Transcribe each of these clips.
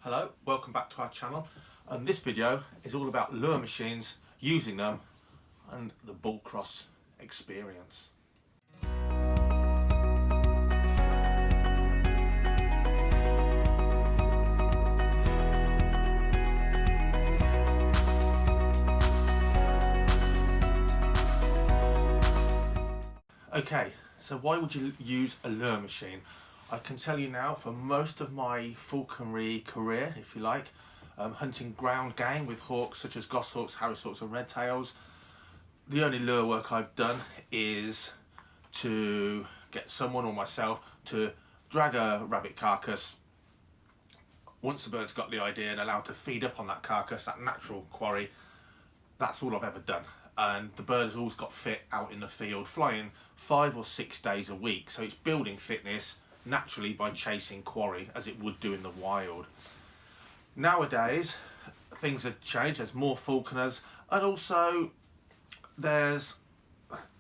Hello, welcome back to our channel, and this video is all about lure machines, using them and the bull cross experience. Okay, so why would you use a lure machine? I can tell you now, for most of my falconry career, if you like, hunting ground game with hawks such as goshawks, harrishawks and redtails, the only lure work I've done is to get someone or myself to drag a rabbit carcass. Once the bird's got the idea and allowed to feed up on that carcass, that natural quarry, that's all I've ever done. And the bird has always got fit out in the field, flying 5 or 6 days a week. So it's building fitness naturally by chasing quarry as it would do in the wild. Nowadays, things have changed. There's more falconers, and also there's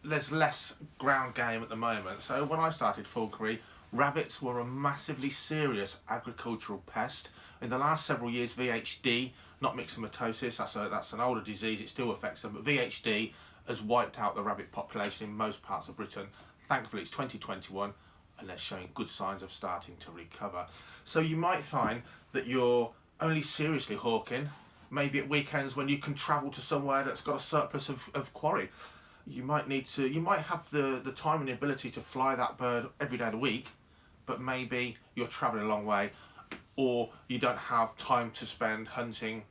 less ground game at the moment. So when I started falconry, rabbits were a massively serious agricultural pest. In the last several years, VHD, not myxomatosis, that's an older disease, it still affects them, but VHD has wiped out the rabbit population in most parts of Britain. Thankfully it's 2021 and they're showing good signs of starting to recover. So you might find that you're only seriously hawking maybe at weekends when you can travel to somewhere that's got a surplus of quarry. You might have the time and the ability to fly that bird every day of the week, but maybe you're travelling a long way, or you don't have time to spend hunting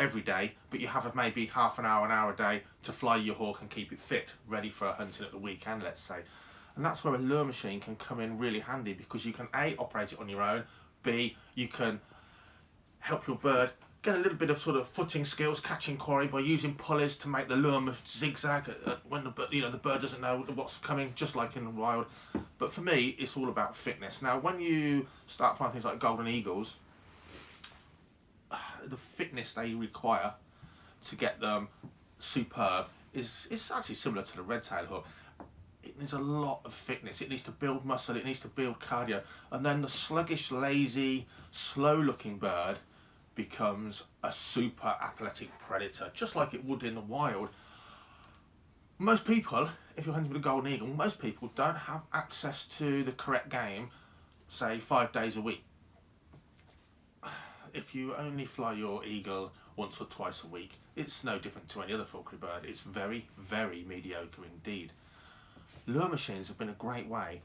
every day, but you have maybe half an hour a day to fly your hawk and keep it fit, ready for hunting at the weekend, let's say. And that's where a lure machine can come in really handy, because you can A, operate it on your own, B, you can help your bird get a little bit of sort of footing skills, catching quarry by using pulleys to make the lure zigzag when the bird doesn't know what's coming, just like in the wild. But for me, it's all about fitness. Now, when you start flying things like golden eagles, the fitness they require to get them superb is actually similar to the red-tailed hawk. It needs a lot of fitness. It needs to build muscle, it needs to build cardio, and then the sluggish, lazy, slow-looking bird becomes a super athletic predator, just like it would in the wild. Most people, if you're hunting with a golden eagle, most people don't have access to the correct game, say 5 days a week. If you only fly your eagle once or twice a week, it's no different to any other falconry bird. It's very, very mediocre indeed. Lure machines have been a great way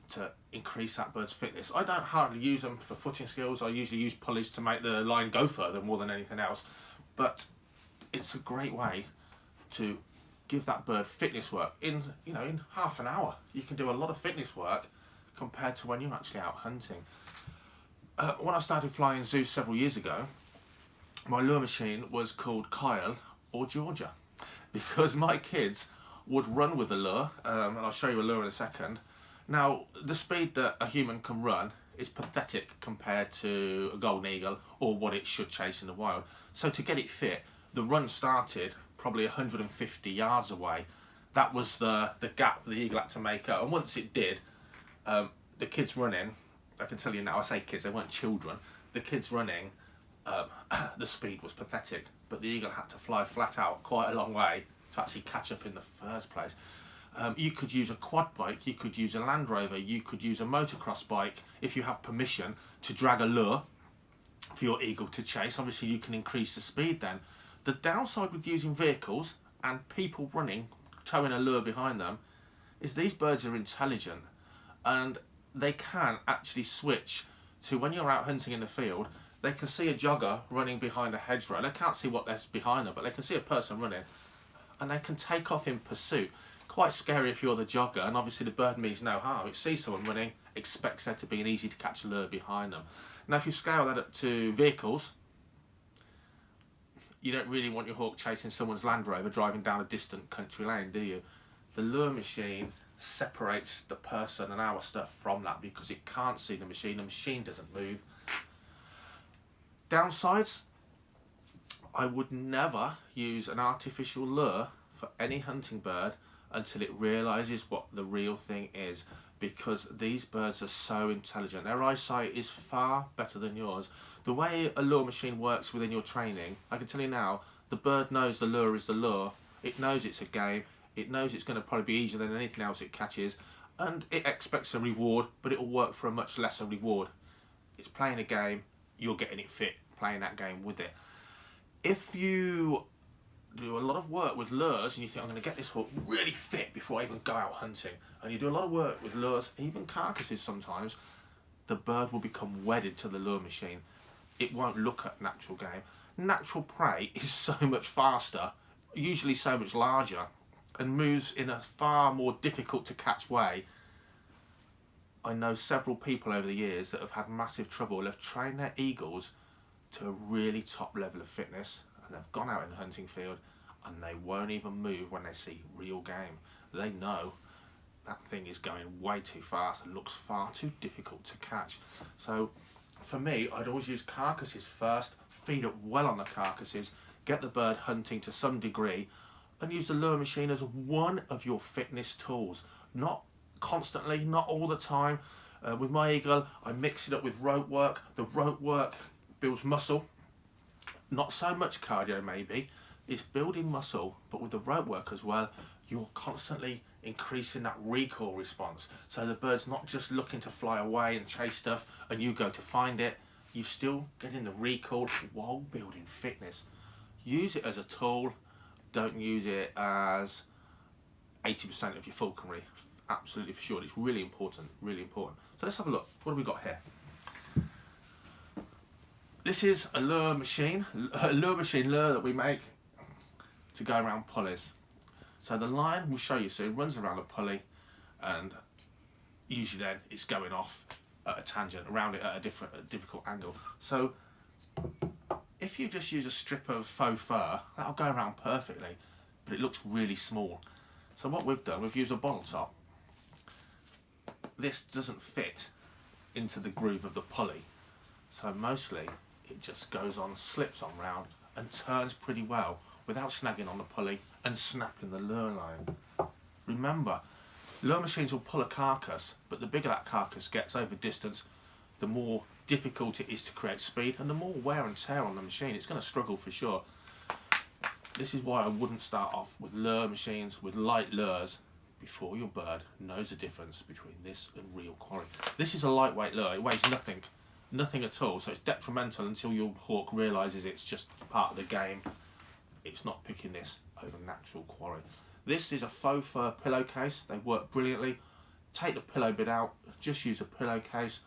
to increase that bird's fitness. I don't hardly use them for footing skills. I usually use pulleys to make the line go further more than anything else. But it's a great way to give that bird fitness work in half an hour. You can do a lot of fitness work compared to when you're actually out hunting. When I started flying Zeus several years ago, my lure machine was called Kyle or Georgia, because my kids would run with the lure, and I'll show you a lure in a second. Now, the speed that a human can run is pathetic compared to a golden eagle or what it should chase in the wild. So to get it fit, the run started probably 150 yards away. That was the gap the eagle had to make up. And once it did, the kids running, I can tell you now, I say kids, they weren't children, the kids running, the speed was pathetic, but the eagle had to fly flat out quite a long way to actually catch up in the first place. You could use a quad bike, you could use a Land Rover, you could use a motocross bike if you have permission to drag a lure for your eagle to chase. Obviously you can increase the speed then. The downside with using vehicles and people running, towing a lure behind them, is these birds are intelligent and they can actually switch to, when you're out hunting in the field, they can see a jogger running behind a hedgerow. They can't see what there's behind them, but they can see a person running and they can take off in pursuit. Quite scary if you're the jogger, and obviously the bird means no harm. It sees someone running, expects there to be an easy to catch lure behind them. Now if you scale that up to vehicles, you don't really want your hawk chasing someone's Land Rover driving down a distant country lane, do you? The lure machine separates the person and our stuff from that, because it can't see the machine doesn't move. Downsides, I would never use an artificial lure for any hunting bird until it realises what the real thing is, because these birds are so intelligent. Their eyesight is far better than yours. The way a lure machine works within your training, I can tell you now, the bird knows the lure is the lure. It knows it's a game. It knows it's going to probably be easier than anything else it catches, and it expects a reward, but it will work for a much lesser reward. It's playing a game, you're getting it fit, playing that game with it. If you do a lot of work with lures and you think, I'm going to get this hook really fit before I even go out hunting, and you do a lot of work with lures, even carcasses sometimes, the bird will become wedded to the lure machine. It won't look at natural game. Natural prey is so much faster, usually so much larger, and moves in a far more difficult to catch way. I know several people over the years that have had massive trouble, have trained their eagles to a really top level of fitness, and they've gone out in the hunting field and they won't even move when they see real game. They know that thing is going way too fast and looks far too difficult to catch. So for me, I'd always use carcasses first, feed up well on the carcasses, get the bird hunting to some degree, and use the lure machine as one of your fitness tools. Not constantly, not all the time. With my eagle, I mix it up with rope work. The rope work builds muscle. Not so much cardio maybe, it's building muscle, but with the rope work as well, you're constantly increasing that recoil response. So the bird's not just looking to fly away and chase stuff and you go to find it, you're still getting the recoil while building fitness. Use it as a tool, don't use it as 80% of your falconry. Absolutely for sure, it's really important, really important. So let's have a look, what have we got here? This is a lure machine lure that we make to go around pulleys. So the line, we'll show you soon, runs around a pulley, and usually then it's going off at a tangent, around it at a difficult angle. So if you just use a strip of faux fur, that'll go around perfectly, but it looks really small. So what we've done, we've used a bottle top. This doesn't fit into the groove of the pulley, so mostly it just goes on, slips on round and turns pretty well without snagging on the pulley and snapping the lure line. Remember, lure machines will pull a carcass, but the bigger that carcass gets over distance, the more difficult it is to create speed and the more wear and tear on the machine. It's going to struggle for sure. This is why I wouldn't start off with lure machines, with light lures, before your bird knows the difference between this and real quarry. This is a lightweight lure, it weighs nothing at all, so it's detrimental until your hawk realises it's just part of the game. It's not picking this over natural quarry. This is a faux fur pillowcase, they work brilliantly. Take the pillow bit out, just use a pillowcase,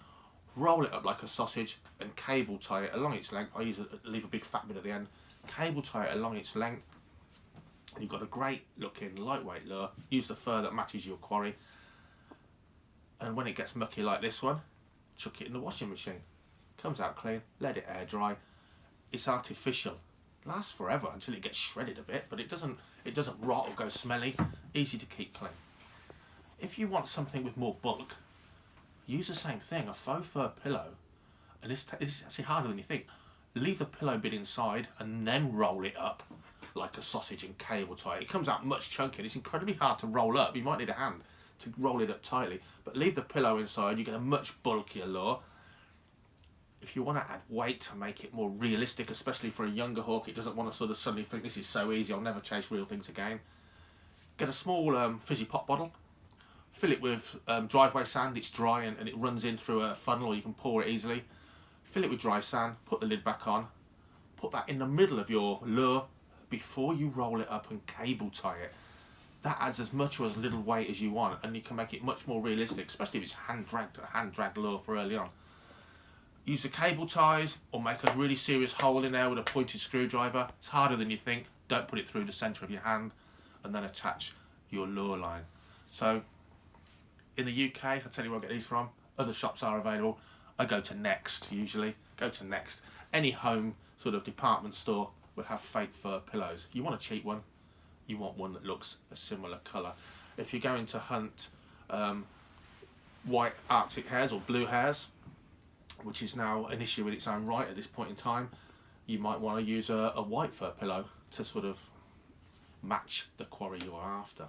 roll it up like a sausage and cable tie it along its length. I leave a big fat bit at the end, cable tie it along its length. And you've got a great looking lightweight lure. Use the fur that matches your quarry, and when it gets mucky like this one, chuck it in the washing machine. Comes out clean, let it air dry. It's artificial, lasts forever until it gets shredded a bit, but it doesn't rot or go smelly. Easy to keep clean. If you want something with more bulk, use the same thing, a faux fur pillow, and it's actually harder than you think. Leave the pillow bit inside and then roll it up like a sausage and cable tie. It comes out much chunkier. It's incredibly hard to roll up. You might need a hand to roll it up tightly, but leave the pillow inside, you get a much bulkier lure. If you want to add weight to make it more realistic, especially for a younger hawk, it doesn't want to sort of suddenly think this is so easy, I'll never chase real things again. Get a small fizzy pop bottle, fill it with driveway sand. It's dry and it runs in through a funnel, or you can pour it easily. Fill it with dry sand, put the lid back on, put that in the middle of your lure before you roll it up and cable tie it. That adds as much or as little weight as you want, and you can make it much more realistic, especially if it's a hand dragged lure for early on. Use the cable ties or make a really serious hole in there with a pointed screwdriver. It's harder than you think. Don't put it through the centre of your hand, and then attach your lure line. So in the UK, I'll tell you where I get these from. Other shops are available. I go to Next usually. Go to Next. Any home sort of department store will have fake fur pillows. You want a cheap one. You want one that looks a similar colour. If you're going to hunt white Arctic hares or blue hares, which is now an issue in its own right at this point in time, you might want to use a white fur pillow to sort of match the quarry you're after.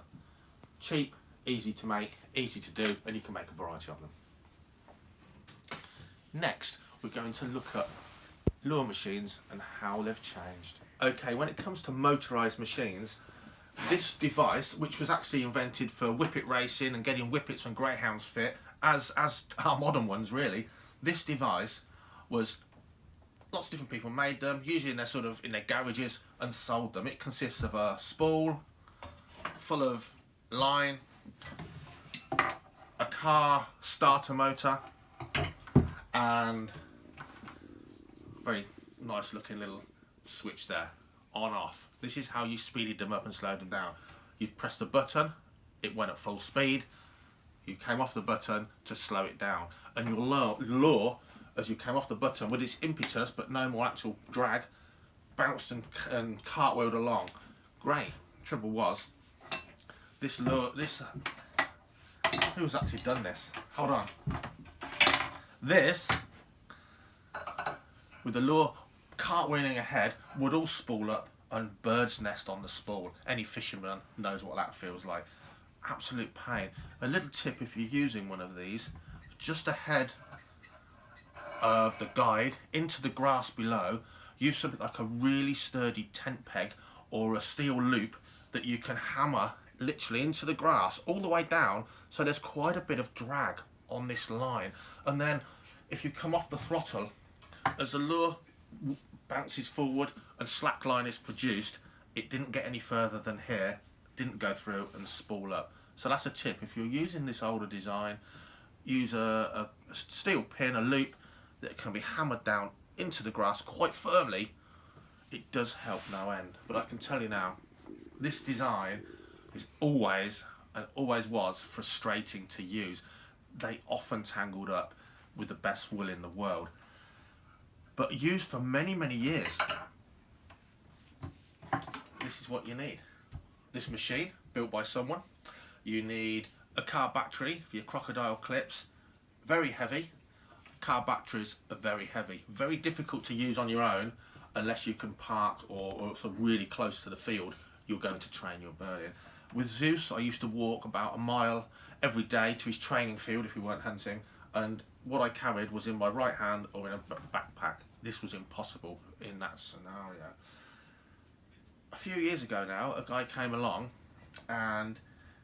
Cheap, easy to make, easy to do, and you can make a variety of them. Next, we're going to look at lure machines and how they've changed. Okay, when it comes to motorised machines, this device, which was actually invented for whippet racing and getting whippets and greyhounds fit, as our modern ones really, this device was, lots of different people made them, usually in their garages, and sold them. It consists of a spool full of line, a car starter motor, and very nice looking little switch there, on off. This is how you speeded them up and slowed them down. You pressed the button, it went at full speed, you came off the button to slow it down, and your lure as you came off the button with its impetus but no more actual drag, bounced and cartwheeled along. Great. Trouble was, this lure, who's actually done this? Hold on. This, with the lure cartwheeling ahead, would all spool up and bird's nest on the spool. Any fisherman knows what that feels like. Absolute pain. A little tip if you're using one of these, just ahead of the guide, into the grass below, use something like a really sturdy tent peg or a steel loop that you can hammer literally into the grass all the way down, so there's quite a bit of drag on this line. And then if you come off the throttle, as the lure bounces forward and slack line is produced, it didn't get any further than here, didn't go through and spool up. So that's a tip. If you're using this older design, use a steel pin, a loop that can be hammered down into the grass quite firmly. It does help no end. But I can tell you now, this design is always, and always was, frustrating to use. They often tangled up with the best will in the world, but used for many, many years. This is what you need. This machine, built by someone. You need a car battery for your crocodile clips. Very heavy. Car batteries are very heavy. Very difficult to use on your own unless you can park or sort of really close to the field you're going to train your bird in. With Zeus, I used to walk about a mile every day to his training field if we weren't hunting, and what I carried was in my right hand or in a backpack. This was impossible in that scenario. A few years ago now, a guy came along and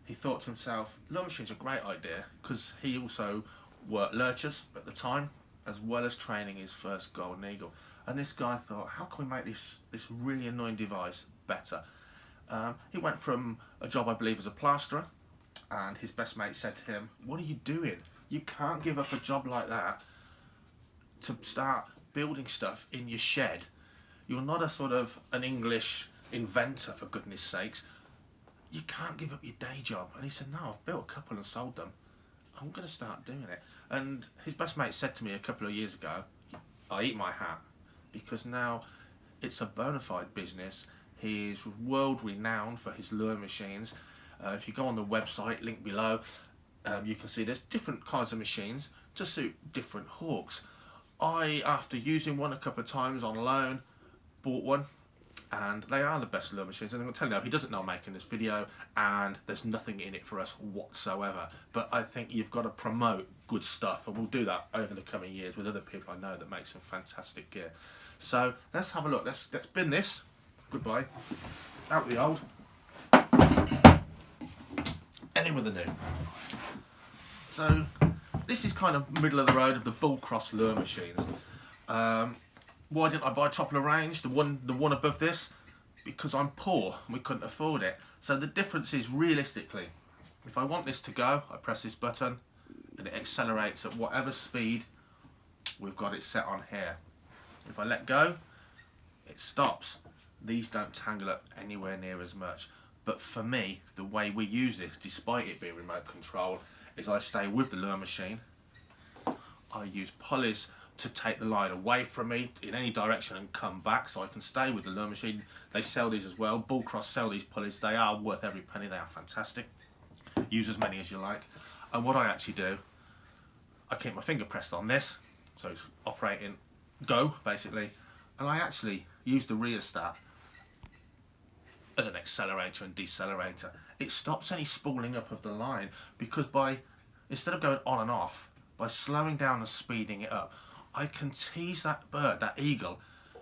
he thought to himself, lure machine's a great idea, because he also worked lurchers at the time, as well as training his first golden eagle. And this guy thought, how can we make this really annoying device better? He went from a job, I believe, as a plasterer, and his best mate said to him, what are you doing? You can't give up a job like that to start building stuff in your shed. You're not a sort of an English inventor, for goodness sakes. You can't give up your day job. And he said, no, I've built a couple and sold them. I'm going to start doing it. And his best mate said to me a couple of years ago, I eat my hat, because now it's a bona fide business. He's world renowned for his lure machines. If you go on the website, link below, you can see there's different kinds of machines to suit different hawks. I, after using one a couple of times on loan, bought one, and they are the best lure machines. And I'm going to tell you now, he doesn't know I'm making this video, and there's nothing in it for us whatsoever. But I think you've got to promote good stuff, and we'll do that over the coming years with other people I know that make some fantastic gear. So let's have a look. Let's bin this. Goodbye. Out with the old. And in with the new. So this is kind of middle of the road of the BullX lure machines. Why didn't I buy top of the range, the one above this? Because I'm poor and we couldn't afford it. So the difference is, realistically, if I want this to go, I press this button and it accelerates at whatever speed we've got it set on here. If I let go, it stops. These don't tangle up anywhere near as much. But for me, the way we use this, despite it being remote control, is I stay with the lure machine. I use pulleys to take the line away from me in any direction and come back, so I can stay with the lure machine. They sell these as well. BullX sell these pulleys. They are worth every penny. They are fantastic. Use as many as you like. And what I actually do, I keep my finger pressed on this, so it's operating go, basically. And I actually use the rheostat as an accelerator and decelerator. It stops any spooling up of the line, because instead of going on and off, by slowing down and speeding it up, I can tease that bird, that eagle,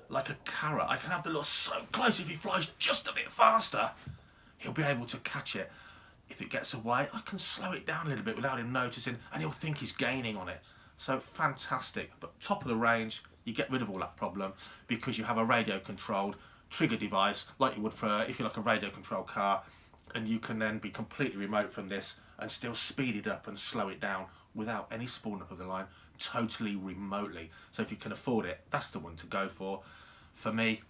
like a carrot. I can have the lure so close, if he flies just a bit faster, he'll be able to catch it. If it gets away, I can slow it down a little bit without him noticing, and he'll think he's gaining on it. So fantastic. But top of the range, you get rid of all that problem, because you have a radio controlled trigger device like you would for, if you like, a radio controlled car, and you can then be completely remote from this and still speed it up and slow it down without any spooling up of the line, totally remotely. So if you can afford it, that's the one to go for. For me,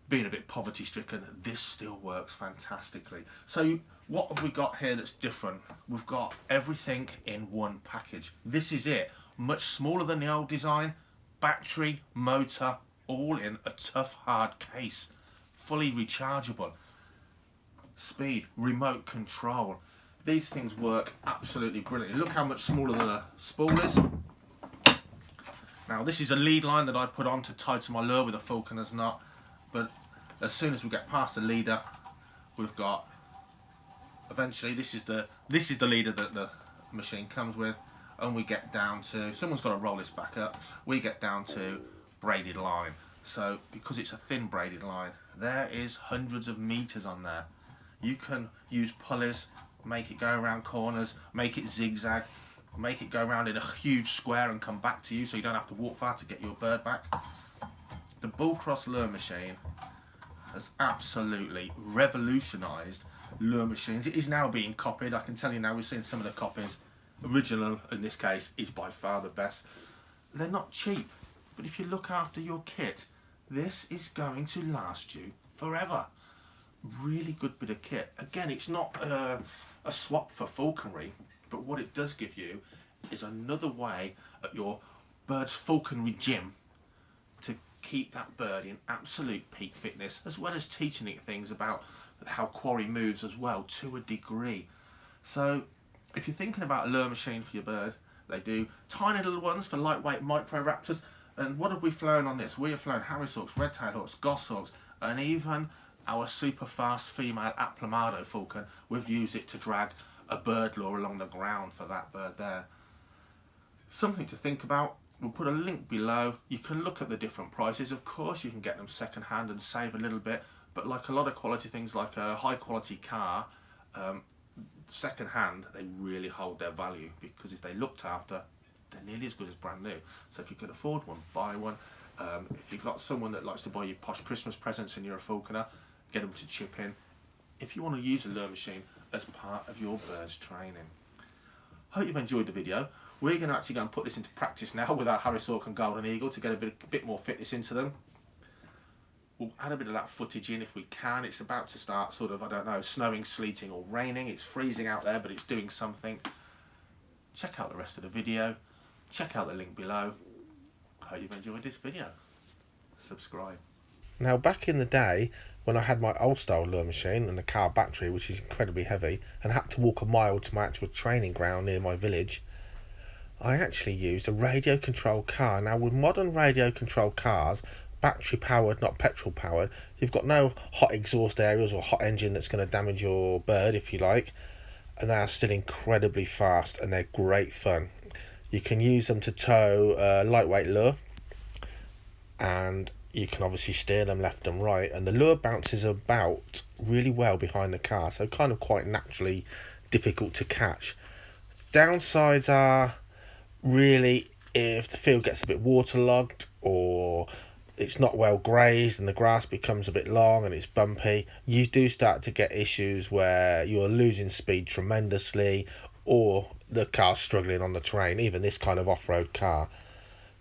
being a bit poverty stricken, this still works fantastically. So what have we got here that's different? We've got everything in one package. This is it. Much smaller than the old design. Battery, motor, all in a tough, hard case. Fully rechargeable. Speed, remote control. These things work absolutely brilliantly. Look how much smaller the spool is. Now, this is a lead line that I put on to tie to my lure with a falconer's knot. But as soon as we get past the leader, we've got, eventually, this is the leader that the machine comes with, and we get down to, someone's got to roll this back up, we get down to braided line. So because it's a thin braided line, there is hundreds of meters on there. You can use pulleys, make it go around corners, make it zigzag, make it go around in a huge square and come back to you, so you don't have to walk far to get your bird back. The Bullcross lure machine has absolutely revolutionised lure machines. It is now being copied. I can tell you now, we've seen some of the copies. Original, in this case, is by far the best. They're not cheap, but if you look after your kit, this is going to last you forever. Really good bit of kit. Again, it's not a swap for falconry, but what it does give you is another way at your bird's falconry gym to keep that bird in absolute peak fitness, as well as teaching it things about how quarry moves as well, to a degree. So if you're thinking about a lure machine for your bird, they do tiny little ones for lightweight micro raptors. And what have we flown on this? We have flown Harris hawks, red-tailed hawks, goshawks, and even our super fast female aplomado falcon. We've used it to drag a bird lure along the ground for that bird there. Something to think about. We'll put a link below. You can look at the different prices. Of course, you can get them second hand and save a little bit, but like a lot of quality things, like a high quality car, second hand, they really hold their value, because if they looked after, they're nearly as good as brand new. So if you can afford one, buy one. If you've got someone that likes to buy you posh Christmas presents and you're a falconer, get them to chip in. If you want to use a lure machine as part of your bird's training. Hope you've enjoyed the video. We're going to actually go and put this into practice now with our Harris hawk and golden eagle to get a bit more fitness into them. We'll add a bit of that footage in if we can. It's about to start sort of, I don't know, snowing, sleeting or raining. It's freezing out there, but it's doing something. Check out the rest of the video. Check out the link below. Hope you've enjoyed this video. Subscribe. Now, back in the day, when I had my old style lure machine and a car battery, which is incredibly heavy, and had to walk a mile to my actual training ground near my village, I actually used a radio controlled car. Now, with modern radio controlled cars, battery powered, not petrol powered, you've got no hot exhaust areas or hot engine that's going to damage your bird, if you like, and they are still incredibly fast and they're great fun. You can use them to tow a lightweight lure, and you can obviously steer them left and right, and the lure bounces about really well behind the car, so kind of quite naturally difficult to catch. Downsides are really if the field gets a bit waterlogged, or it's not well grazed and the grass becomes a bit long and it's bumpy, you do start to get issues where you're losing speed tremendously, or the car's struggling on the terrain, even this kind of off-road car.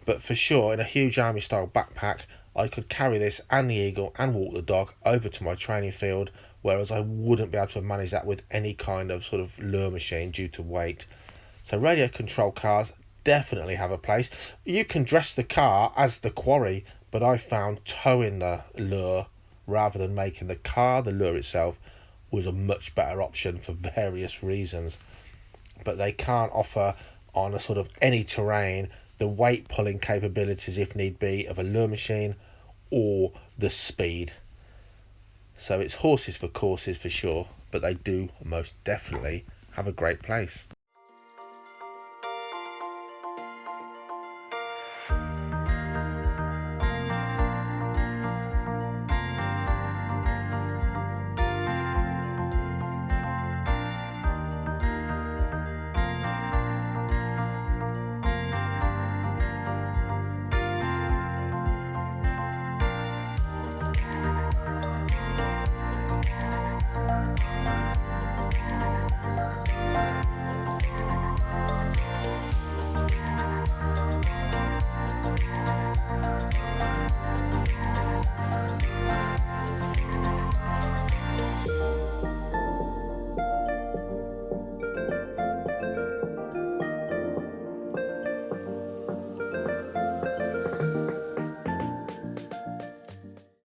But for sure, in a huge army style backpack, I could carry this and the eagle and walk the dog over to my training field, whereas I wouldn't be able to manage that with any kind of sort of lure machine due to weight. So radio control cars definitely have a place. You can dress the car as the quarry, but I found towing the lure rather than making the car the lure itself was a much better option for various reasons. But they can't offer on a sort of any terrain the weight pulling capabilities, if need be, of a lure machine, or the speed. So it's horses for courses for sure, but they do most definitely have a great place.